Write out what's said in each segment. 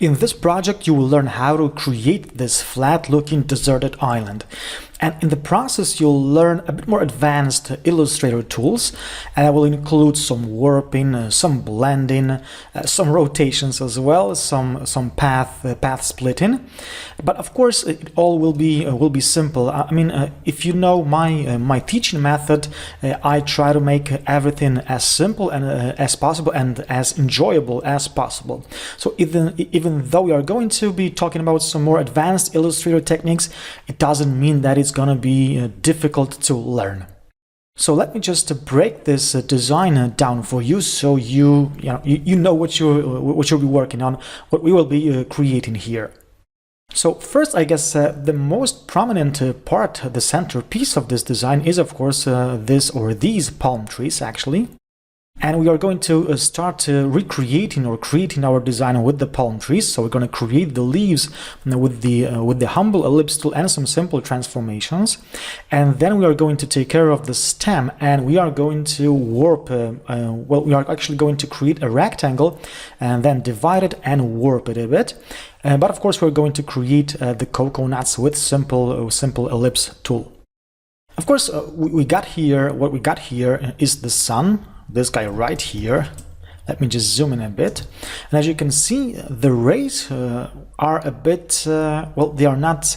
In this project, you will learn how to create this flat-looking deserted island. And in the process, you'll learn a bit more advanced Illustrator tools, and that will include some warping, some blending, some rotations as well, some path splitting. But of course, it all will be simple. I mean, if you know my teaching method, I try to make everything as simple and as possible and as enjoyable as possible. So even though we are going to be talking about some more advanced Illustrator techniques, it doesn't mean that it's gonna be difficult to learn. So let me just break this design down for you, so you know what you'll be working on, what we will be creating here. So first, I guess the most prominent part, the centerpiece of this design is of course this or these palm trees actually. And we are going to start recreating or creating our design with the palm trees. So we're going to create the leaves with the humble ellipse tool and some simple transformations. And then we are going to take care of the stem, and we are going to warp, well, we are actually going to create a rectangle and then divide it and warp it a bit. But of course, we're going to create the coconuts with simple ellipse tool. Of course, what we got here is the sun. This guy right here. Let me just zoom in a bit. And as you can see, the rays are a bit, well, they are not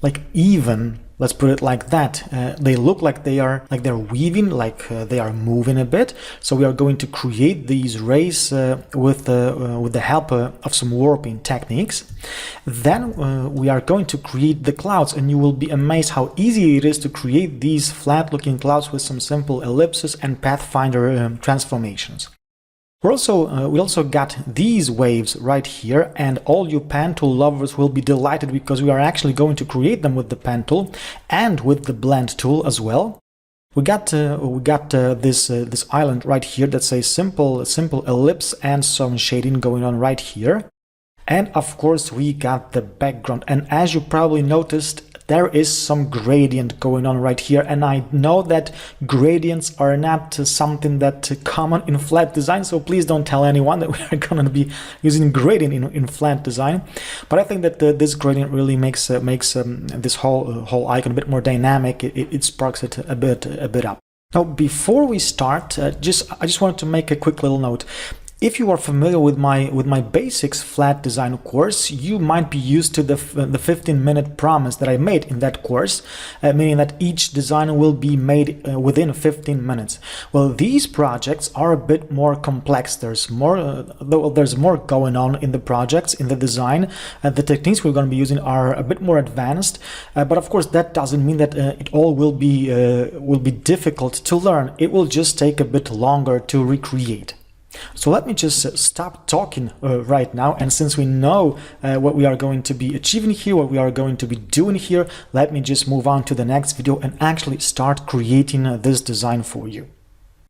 like even, let's put it like that. They look like they're weaving, like they are moving a bit. So we are going to create these rays with the help of some warping techniques. Then we are going to create the clouds, and you will be amazed how easy it is to create these flat-looking clouds with some simple ellipses and pathfinder transformations. We also got these waves right here, and all you pen tool lovers will be delighted because we are actually going to create them with the pen tool and with the blend tool as well. We got this island right here that's a simple ellipse and some shading going on right here. And of course we got the background, and as you probably noticed, there is some gradient going on right here, and I know that gradients are not something that common in flat design, so please don't tell anyone that we are going to be using gradient in flat design. But I think that this gradient really makes this whole icon a bit more dynamic. It sparks it a bit up. Now, before we start, I just wanted to make a quick little note. If you are familiar with my basics flat design course, you might be used to the 15-minute promise that I made in that course, meaning that each design will be made within 15 minutes. Well, these projects are a bit more complex. There's more going on in the projects, in the design. The techniques we're going to be using are a bit more advanced, but of course that doesn't mean that it all will be difficult to learn. It will just take a bit longer to recreate. So let me just stop talking right now, and since we know what we are going to be achieving here, what we are going to be doing here, let me just move on to the next video and actually start creating this design for you.